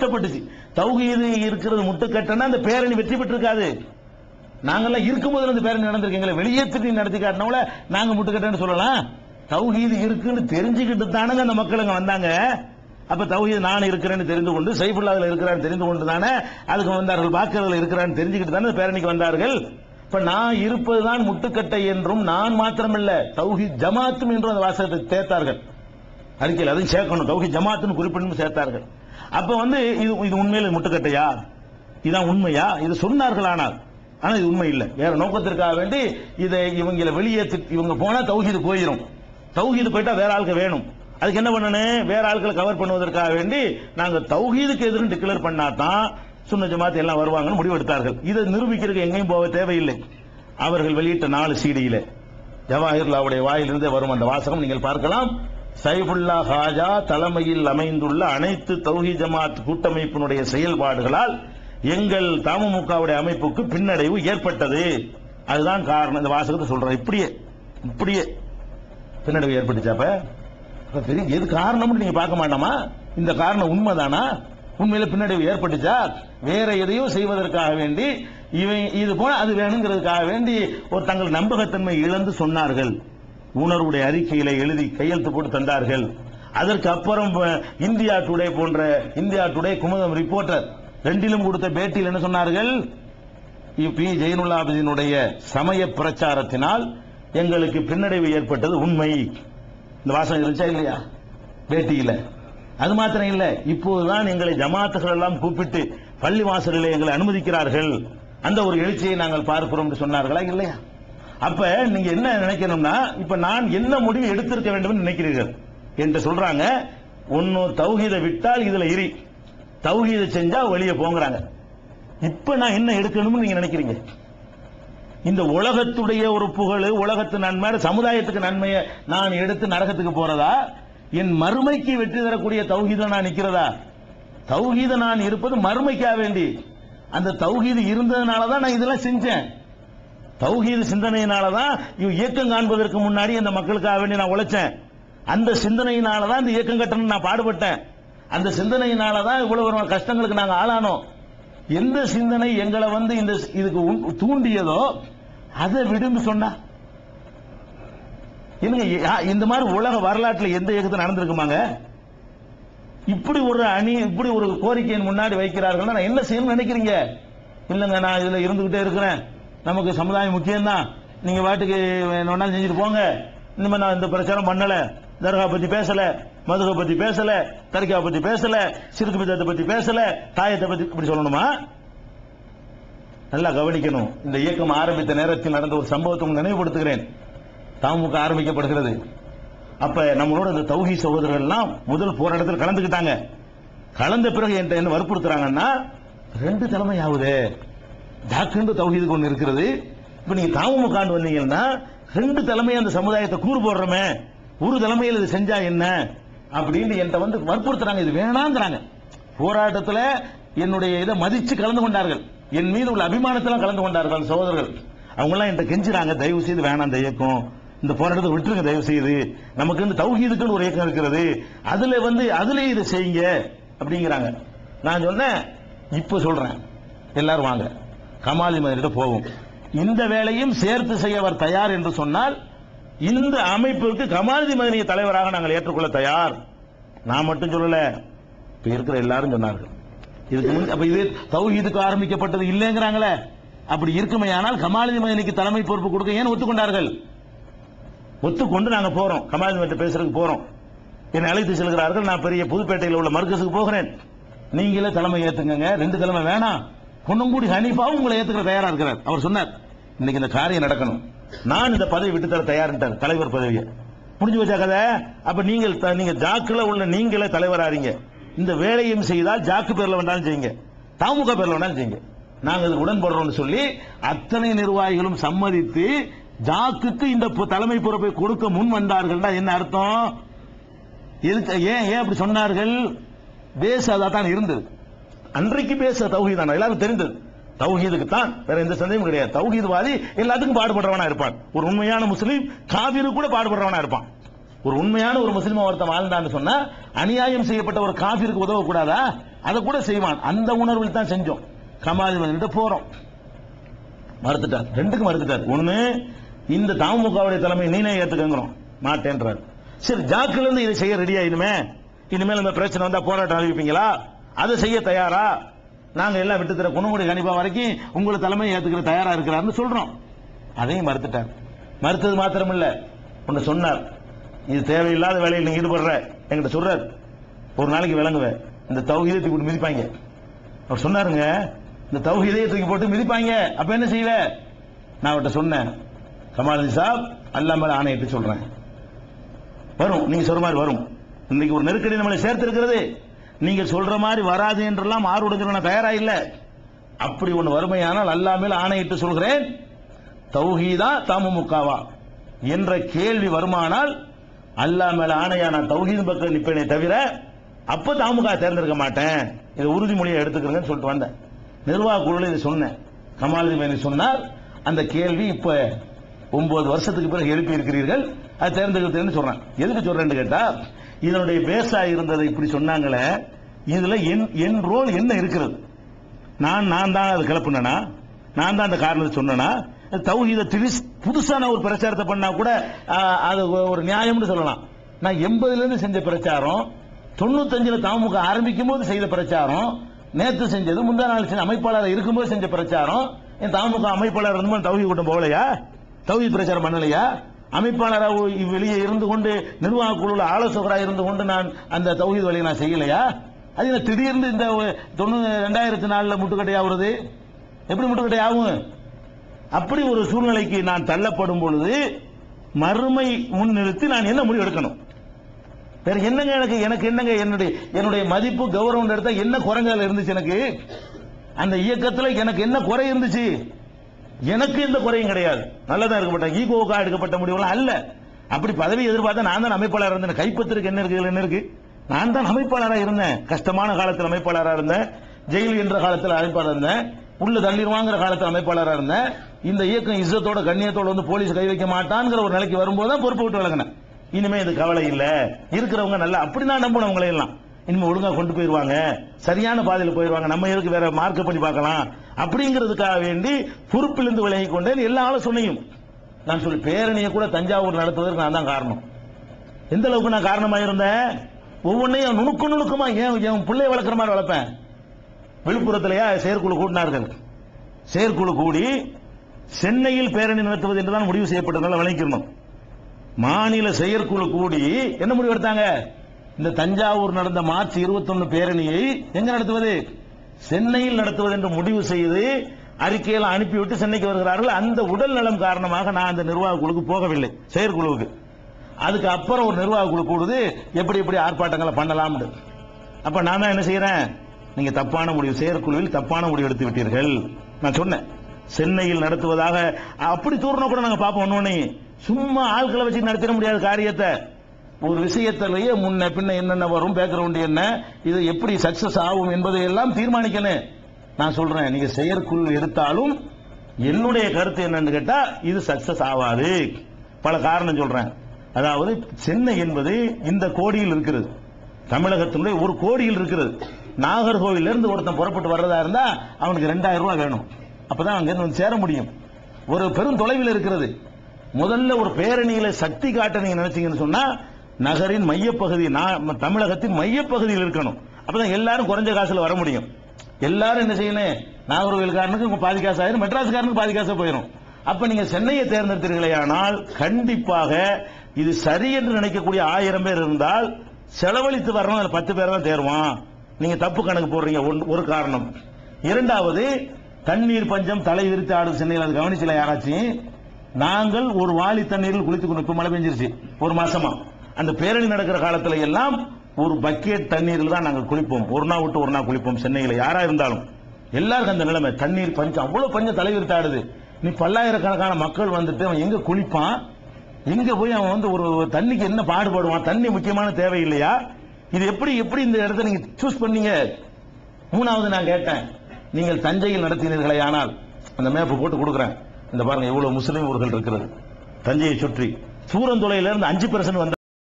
கஷ்டப்பட்டுச்சு. தௌஹீது இருக்கிறது முட்டுக்கட்டனா அந்த பேரணி வெற்றி பெற்றிருக்காது. நாங்கெல்லாம் இருக்கும்போது அந்த பேரணி நடந்திருக்கீங்களே, வெளியேற்றி நடத்தி காட்டினவங்கள நாங்க முட்டுக்கட்டன்னு சொல்லலாம். தௌஹீது இருக்குன்னு தெரிஞ்சுக்கிட்டு தானங்க அந்த மக்கள் அங்க வந்தாங்க. அப்ப தௌஹீது நான் இருக்கிறேன்னு தெரிந்து கொண்டு, சைஃபுல்லா அதுல இருக்கிறான்னு தெரிந்து கொண்டு தானே அதுக்கு வந்தார்கள். பாக்கர்ல இருக்கிறான்னு தெரிஞ்சுக்கிட்டு தானே பேரணிக்கு வந்தார்கள். இப்ப நான் இருப்பதுதான் முட்டுக்கட்டை என்றும், நான் மாத்திரமல்ல தௌஹீத் ஜமாத்தும் என்றும் அந்த வாசகத்தை சேர்த்தார்கள் அறிக்கையில். அதையும் சேர்க்கணும், தௌஹீத் ஜமாத்துன்னு குறிப்பிட்டு சேர்த்தார்கள். அப்ப இது உண்மையில முட்டுக்கட்டையா, இதான் உண்மையா, இது சொன்னார்கள். ஆனா இது உண்மை இல்லை, வேற நோக்கத்திற்காக வேண்டி இதை இவங்களை வெளியேற்றி இவங்க போனா தௌஹீது போயிடும். தௌஹீது போயிட்டா வேற ஆளுக்கு வேணும். அதுக்கு என்ன பண்ணணும், வேற ஆட்களை கவர் பண்ணுவதற்காக வேண்டி நாங்க தௌஹீதுக்கு எதிரும் டிக்ளேர் பண்ணாதான் சுன்ன ஜமாத் எல்லாம் வருவாங்கன்னு முடிவெடுத்தார்கள். இதை நிரூபிக்கிறதுக்கு எங்கேயும் போக தேவையில்லை. அவர்கள் வெளியிட்ட 4 சீடியில ஜவாஹிர்லாவுடைய வாயிலிருந்தே வரும் அந்த வாசகம் நீங்கள் பார்க்கலாம். சைஃபுல்லா ஹாஜா தலைமையில் அமைந்துள்ள அனைத்து தௌஹீத் ஜமாத் கூட்டமைப்பினுடைய செயல்பாடுகளால் எங்கள் தமுமுகவுடைய அமைப்புக்கு பின்னடைவு ஏற்பட்டது. அதுதான் காரணம். இந்த வாசகத்தை சொல்றேன். இப்படியே பின்னடைவு ஏற்பட்டுச்சாப்ப பெரிய எது காரணம்னு நீங்க பார்க்க மாட்டோமா? இந்த காரணம் உண்மைதானா? உண்மையில பின்னடைவு ஏற்பட்டுச்சா? வேற எதையோ செய்வதற்காக வேண்டி இது போல அது வேணுங்கிறதுக்காக வேண்டி ஒரு தங்கள் நம்பகத்தன்மை இழந்து சொன்னார்கள். உணர்வுடைய அறிக்கையில எழுதி கையெழுத்து போட்டு தந்தார்கள். அதற்கு அப்புறம் இந்தியா டுடே போன்ற இந்தியா டுடே குமுதம் ரிப்போர்ட்டர் ரெண்டிலும் கொடுத்த பேட்டியில் என்ன சொன்னார்கள்? பி ஜெயினுல் ஆபிதீனுடைய சமய பிரச்சாரத்தினால் எங்களுக்கு பின்னடைவு ஏற்பட்டது உண்மை. இந்த வாசகம் இருந்துச்சா இல்லையா பேட்டியில? அது மாத்திரம் இல்ல, இப்போதுதான் எங்களை ஜமாத்துகள் எல்லாம் கூப்பிட்டு பள்ளி வாசலில் எங்களை அனுமதிக்கிறார்கள், அந்த ஒரு எழுச்சியை நாங்கள் பார்க்கிறோம் என்று சொன்னார்களா இல்லையா? அப்ப நீங்க என்ன நினைக்கணும்னா, இப்ப நான் என்ன முடிவு எடுத்திருக்க வேண்டும் நினைக்கிறீர்கள் என்று சொல்றாங்க. ஒன்னு தௌஹீதை விட்டால் இதுல இரி, தௌஹீதை செஞ்சா வெளியே போங்கறாங்க. இப்ப நான் என்ன எடுக்கணும்னு நீங்க நினைக்கிறீங்க? இந்த உலகத்துடைய ஒரு புகழ், உலகத்து நன்மை, சமுதாயத்துக்கு நன்மையை நான் எடுத்து நரகத்துக்கு போறதா, என் மறுமைக்கு வெற்றி தரக்கூடிய தௌஹீத நான் நிக்கிறதா? தௌஹீத நான் இருப்பது மறுமைக்காக வேண்டி. அந்த தௌஹீது இருந்ததுனாலதான் நான் இதெல்லாம் செஞ்சேன். தௌஹீது சிந்தனையினாலதான் இயக்கம் காண்பதற்கு முன்னாடி அந்த மக்களுக்காக வேண்டி நான் உழைச்சேன். அந்த சிந்தனையினாலதான் இந்த இயக்கம் கட்டணும் நான் பாடுபட்டேன். அந்த சிந்தனையினாலதான் இவ்வளவு கஷ்டங்களுக்கு நாங்க ஆளானோம். எந்த சிந்தனை எங்களை இந்த இதுக்கு தூண்டியதோ அதை விடுன்னு சொன்னா இந்த மாதிரி உலக வரலாற்றில் எந்த இயக்கத்தை நடந்திருக்குமாங்க? இப்படி ஒரு அணி, இப்படி ஒரு கோரிக்கையின் முன்னாடி வைக்கிறார்கள். நான் என்ன செய்யணும்னு நினைக்கிறீங்க? இல்லங்க, நான் இதுல இருந்துகிட்டே இருக்கிறேன், நமக்கு சமுதாயம் முக்கியம்தான், நீங்க வாட்டுக்கு என்ன செஞ்சுட்டு போங்க, இனிமே நான் இந்த பிரச்சாரம் பண்ணல, தர்கா பத்தி பேசல, மதுகை பத்தி பேசல, தர்கா பத்தி பேசல, சிறுக்கு பிதத்தை பத்தி பேசல, தாயத்தை பத்தி இப்படி சொல்லணுமா? நல்லா கவனிக்கணும். இந்த இயக்கம் ஆரம்பித்த நேரத்தில் நடந்த ஒரு சம்பவத்தை நினைவுபடுத்துகிறேன். தமுக ஆரம்பிக்கப்படுகிறது. அப்ப நம்மளோட இந்த தௌஹீத் சகோதரர்கள் எல்லாம் முதல் போராட்டத்தில் கலந்துக்கிட்டாங்க. கலந்த பிறகு என்ன வற்புறுத்துறாங்கன்னா, 2 தலைமை ஆகுது, ஜாக்குண்டு தௌஹீதுக்கு ஒன்று இருக்கிறது. இப்ப நீங்க தமுக வந்தீங்கன்னா 2 தலைமை அந்த சமுதாயத்தை கூறு போடுறோமே, ஒரு தலைமையில் இது செஞ்சா என்ன அப்படின்னு என்கிட்ட வற்புறுத்துறாங்க. இது வேணாங்கிறாங்க. போராட்டத்தில் என்னுடைய இதை மதிச்சு கலந்து கொண்டார்கள், என் மீது உள்ள அபிமானத்தில் கலந்து கொண்டார்கள் சகோதரர்கள். அவங்க எல்லாம் என்கிட்ட கெஞ்சுறாங்க, தயவு செய்து வேணாம் இந்த இயக்கம், இந்த போராட்டத்தை விட்டுருங்க தயவு செய்து, நமக்கு இந்த தௌஹீதுக்குன்னு ஒரு இயக்கம் இருக்கிறது, அதுல இதை செய்யுங்க அப்படிங்கிறாங்க. நான் சொன்னேன், இப்ப சொல்றேன், எல்லாரும் வாங்க கமாலி மதனிடம் போவோம், இந்த வேலையும் சேர்த்து செய்ய அவர் தயார் என்று சொன்னால் இந்த அமைப்பிற்கு கமாலி மதனியை தலைவராக நாங்கள் ஏற்றுக்கொள்ள தயார். நான் மட்டும் சொல்லல, இப்ப இருக்கிற எல்லாரும் சொன்னார்கள். இதுக்கு முன் அப்ப இது தௌஹீதுக்கு ஆரம்பிக்கப்பட்டது இல்லைங்கிறாங்களே, அப்படி இருக்குமே ஆனால் கமாலி மதனிக்கு தலைமை பொறுப்பு கொடுக்க ஏன் ஒத்துக்கொண்டார்கள்? ஒத்துக்கொண்டு நாங்க போறோம், கமாலி மதன் பேசுறதுக்கு போறோம். என்னை அழைத்து செல்கிறார்கள். நான் பெரிய புதுப்பேட்டையில் உள்ள மர்கஸுக்கு போகிறேன். நீங்களே தலைமை ஏத்துங்க, 2 தலைமை வேணாம், பொன்னங்குடி ஹனீஃபாவும் உங்களை ஏத்துக்கிற தயாரா இருக்கிறார். அவர் சொன்னார், இன்னைக்கு இந்த காரியம் நடக்கணும், நான் இந்த பதவி விட்டு தர தயார்ட்டார், தலைவர் பதவியை. முடிஞ்சு வச்சா கதை. அப்ப நீங்க ஜாக்குல உள்ள நீங்களே தலைவராறீங்க, இந்த வேலையும் செய்தால் ஜாக்கு பேர்ல வேண்டாலும் செய்யுங்க, தமுக பேர்ல வேண்டாலும் செய்யுங்க, நாங்க இதுக்கு உடன்படுறோம்னு சொல்லி அத்தனை நிர்வாகிகளும் சம்மதித்து ஜாக்குக்கு இந்த தலைமை பொறுப்பை கொடுக்க முன் வந்தார்கள். என்ன அர்த்தம்? ஏன் அப்படி சொன்னார்கள்? பேச அதான் இருந்தது. அன்றைக்கு பேச தௌஹீத் தான் எல்லாரும் தெரிந்தது. தௌஹீதுக்கு தான், வேற எந்த சந்தேகமும் கிடையாது. தௌஹீத்வாதி எல்லாத்துக்கும் பாடுபடுறவனா இருப்பான். ஒரு உண்மையான முஸ்லீம் காபிரு கூட பாடுபடுறவனா இருப்பான். ஒரு உண்மையான ஒரு முஸ்லிம் ஒருத்தன் வாழ்ந்தான்னு சொன்னா அநியாயம் செய்யப்பட்ட ஒரு காஃபிருக்கு உதவக்கூடாதா? அதை கூட செய்வான். அந்த உணர்வில் தான் செஞ்சோம். கமாலுதீன் போறோம், மறுத்துட்டார். ரெண்டுக்கும் மறுத்துட்டார். ஒண்ணு, இந்த தமுகவுடைய தலைமை நீனே ஏத்துக்கங்கிறோம், மாட்டேன்றார். சரி, ஜாக்கில இருந்து இதை செய்ய ரெடியா? இனிமேல் இந்த பிரச்சனை வந்தா போராட்டம் அறிவிப்பீங்களா? அதை செய்ய தயாரா? நாங்க எல்லாம் விட்டு தர குணமுடி கணிப்பா வரைக்கும் உங்களை தலைமை ஏத்துக்கிற தயாரா இருக்கிறார்னு சொல்றோம். அதையும் மறுத்துட்டார். மறுத்தது மாத்திரம் இல்ல, ஒன்னு சொன்னார், இது தேவையில்லாத வேலையில் நீங்க ஈடுபடுற என்கிட்ட சொல்றாரு, ஒரு நாளைக்கு விளங்குவேன், இந்த தௌஹீதை தூக்கி போட்டு மிதிப்பாங்க. அவர் சொன்னாருங்க, இந்த தௌஹீதை தூக்கி போட்டு மிதிப்பாங்க. அப்ப என்ன செய்வ? நான் அவர்கிட்ட சொன்னேன், கமாலுதீன் சாப் அல்லாஹ் மேல ஆணையிட்டு சொல்றேன், வரும், நீங்க சொல்ற மாதிரி வரும். இன்னைக்கு ஒரு நெருக்கடி நம்மளை சேர்த்து இருக்கிறது. நீங்க சொல்ற மாதிரி வராது என்றெல்லாம் ஆர்வடுங்கிற நான் தயாரா இல்ல. அப்படி ஒன்று வறுமையானால் அல்லாஹ் மேல ஆணையிட்டு சொல்கிறேன், தௌஹீதா தமுமுகவா என்ற கேள்வி வருமானால் அல்லாஹ் மேல ஆணையா நான் தௌஹீத் பக்கம் நிப்பேனே தவிர அப்ப தமுக தேர்ந்தெடுக்க மாட்டேன். இதை உறுதிமொழியை எடுத்துக்கிறேன்னு சொல்லிட்டு வந்தேன். நிர்வாக குழுல இதை சொன்னேன். கமாலுதீன் சொன்னார், அந்த கேள்வி இப்ப 9 வருஷத்துக்கு பிறகு எழுப்பி இருக்கிறீர்கள், அது தேர்ந்தெடுக்கிறேன்னு சொல்றேன். எதுக்கு சொல்றேன்னு கேட்டா, இதனுடைய பேசா இருந்ததை இப்படி சொன்னாங்களே, இதுல என் ரோல் என்ன இருக்கிறது? நான் தான் அது கிளப்புனா, நான் தான் அந்த காரணத்தை சொன்னா, தௌஹீத புதுசான ஒரு பிரச்சாரத்தை பண்ணா கூட அது ஒரு நியாயம்னு சொல்லலாம். நான் 80ல இருந்து செஞ்ச பிரச்சாரம், 95ல தமுக ஆரம்பிக்கும் போது செய்த பிரச்சாரம், நேற்று செஞ்சது, முந்தா நாள் செஞ்ச அமைப்பாளர் இருக்கும்போது செஞ்ச பிரச்சாரம். என் தமுக அமைப்பாளர் இருந்து தௌஹீத் கூட்டம் போகலையா? தௌஹீத் பிரச்சாரம் பண்ணலையா? அமைப்பாளராக வெளியே இருந்து கொண்டு நிர்வாக குழுவில் ஆலோசகராக இருந்து கொண்டு நான் அந்த தௌஹீத் வழியை நான் செய்யலையா? அது திடீர்னு இந்த 2004 முட்டுக்கட்டை ஆகுறது எப்படி முட்டுக்கட்டை ஆகும்? அப்படி ஒரு சூழ்நிலைக்கு நான் தள்ளப்படும் பொழுது மறுமை முன்னிறுத்தி நான் என்ன முடிவு எடுக்கணும்? வேற என்னங்க எனக்கு என்னங்க என்னுடைய மதிப்பு கௌரவம் எடுத்தா என்ன குறைகள் இருந்துச்சு? எனக்கு அந்த இயக்கத்தில் எனக்கு என்ன குறை இருந்துச்சு? எனக்கு எந்த குறையும் கிடையாது. நல்லதான் இருக்கப்பட்ட ஈகோவுக்காக எடுக்கப்பட்ட முடிவுலாம் அல்ல. அப்படி பதவி எதிர்பார்த்தா நான் தான் அமைப்பாளராக இருந்தேன். கைப்பற்றிருக்கு என்ன இருக்கு? நான் தான் அமைப்பாளராக இருந்தேன். கஷ்டமான காலத்தில் அமைப்பாளராக இருந்தேன். ஜெயில் என்ற காலத்தில் அமைப்பாளர் இருந்தேன். உள்ள தள்ளிடுவாங்கிற காலத்தில் அமைப்பாளராக இருந்தேன். இந்த இயக்கம் இஸ்ஸத்தோட கண்ணியத்தோட வந்து போலீஸ் கை வைக்க மாட்டான்ங்கிற ஒரு நிலைக்கு வரும்போது தான் பொறுப்பு விட்டு விலகினேன். இனிமே இது கவலை இல்ல, இருக்கிறவங்க நல்லா அப்படி நான் நம்பினவங்களை எல்லாம் இனிமே ஒழுங்கா கொண்டு போயிருவாங்க, சரியான பாதையில் போயிருவாங்க, நம்ம எதுக்கு வேற மார்க் பண்ணி பார்க்கலாம் அப்படிங்கிறதுக்காக வேண்டி பொறுப்பிலிருந்து விலகி கொண்டேன். எல்லா ஆலோசனையும் நான் சொல்லி பேரணியை கூட தஞ்சாவூர் நடத்துவதற்கு நான் தான் காரணம். எந்த அளவுக்கு நான் காரணமாக இருந்தேன்? ஒவ்வொன்றையும் நுணுக்கமா என் பிள்ளை வளர்க்குற மாதிரி வளர்ப்பேன். விழுப்புரத்திலேயே செயற்குழு கூட்டினார்கள். செயற்குழு கூடி சென்னையில் பேரணி நடத்துவது என்றுதான் முடிவு செய்யப்பட்டதால விளங்கிக்கணும். மாநில செயற்குழு கூடி என்ன முடிவு எடுத்தாங்க? இந்த தஞ்சாவூர் நடந்த மார்ச் 21 பேரணியை எங்க நடத்துவது? சென்னையில் நடத்துவது என்று முடிவு செய்து அறிக்கையில் அனுப்பிவிட்டு சென்னைக்கு வருகிறார்கள். அந்த உடல் நலம் காரணமாக நான் அந்த நிர்வாக குழுக்கு போகவில்லை, செயற்குழுவுக்கு. அதுக்கு அப்புறம் ஒரு நிர்வாக குழு கூடுது, எப்படி ஆர்ப்பாட்டங்களை பண்ணலாம். அப்ப நான் தான் என்ன செய்யறேன்? நீங்க தப்பான முடிவு, செயற்குழுவில் தப்பான முடிவு எடுத்து விட்டீர்கள். நான் சொன்னேன், சென்னையில் நடத்துவதாக அப்படி தூர்னா கூட நாங்க பார்ப்போம். ஒண்ணு சும்மா ஆட்களை வச்சு நடத்திட முடியாத காரியத்தை ஒரு விஷயத்திலேயே முன்ன பின்ன என்னென்ன வரும், பேக்ரவுண்ட் என்ன, இது எப்படி சக்சஸ் ஆகும் என்பதை எல்லாம் தீர்மானிக்கணும். நான் சொல்றேன், நீங்க செயற்குழு எடுத்தாலும் என்னுடைய கருத்து என்னன்னு கேட்டா இது சக்சஸ் ஆகாது. பல காரணம் சொல்றேன். அதாவது சென்னை என்பது இந்த கோடியில் இருக்கிறது, தமிழகத்தினுடைய ஒரு கோடியில் இருக்கிறது. நாகர்கோவில் இருந்து ஒருத்தன் புறப்பட்டு வர்றதா இருந்தா அவனுக்கு 2000 ரூபாய் வேணும், அப்பதான் அங்க இருந்து சேர முடியும். ஒரு பெரும் தொலைவில் இருக்கிறது. முதல்ல ஒரு பேரணியில சக்தி காட்ட நீங்க நினைச்சீங்கன்னு சொன்னா நகரின் மையப்பகுதி, தமிழகத்தின் மையப்பகுதியில் இருக்கணும். அப்பதான் எல்லாரும் குறைஞ்ச காசுல வர முடியும். எல்லாரும் என்ன செய்யணும்? நாகர்கோவில்காரனுக்கு பாதி காசு ஆயிரும், மெட்ராஸ்காரனுக்கு பாதி காசு போயிடும். அப்ப நீங்க சென்னையை தேர்ந்தெடுத்தீர்களே ஆனால் கண்டிப்பாக இது சரி என்று நினைக்கக்கூடிய 1000 பேர் இருந்தால் செலவழித்து வரணும், அதுல 10 பேர் தான் தேர்வான். நீங்க தப்பு கணக்கு போடுறீங்க, ஒரு காரணம். இரண்டாவது, தண்ணீர் பஞ்சம் தலை விரித்து ஆடுது சென்னையில், அது கவனிச்சல யாராச்சும்? நாங்கள் ஒரு வாளி தண்ணீரில் குளித்துக் கொண்டு, இப்ப மழை பெஞ்சிருச்சு ஒரு மாசமா, அந்த பேரணி நடக்கிற காலத்துல எல்லாம் ஒரு பக்கெட் தண்ணீரில் தான் நாங்கள் குளிப்போம். ஒரு நாள் விட்டு ஒரு நாள் குளிப்போம். சென்னையில் யாரா இருந்தாலும் எல்லாருக்கும் அந்த நிலைமை. தண்ணீர் பஞ்சம், அவ்வளவு பஞ்சம் தலை விரித்து ஆடுது. நீ பல்லாயிரக்கணக்கான மக்கள் வந்துட்டு அவன் எங்க குளிப்பான், எங்க போய் அவன் வந்து ஒரு தண்ணிக்கு என்ன பாடுபடுவான்? தண்ணி முக்கியமான தேவை இல்லையா? இது எப்படி இந்த இடத்தை நீங்க சூஸ் பண்ணீங்க? மூணாவது நான் கேட்டேன், நீங்கள் தஞ்சையில் நடத்தினீர்களே ஆனால் அந்த மேப் போட்டு கொடுக்குறேன், இந்த பாருங்க எவ்வளவு முஸ்லீம் ஊர்கள் இருக்கிறது தஞ்சையை சுற்றி. சூரந்துளையிலிருந்து 5% வந்த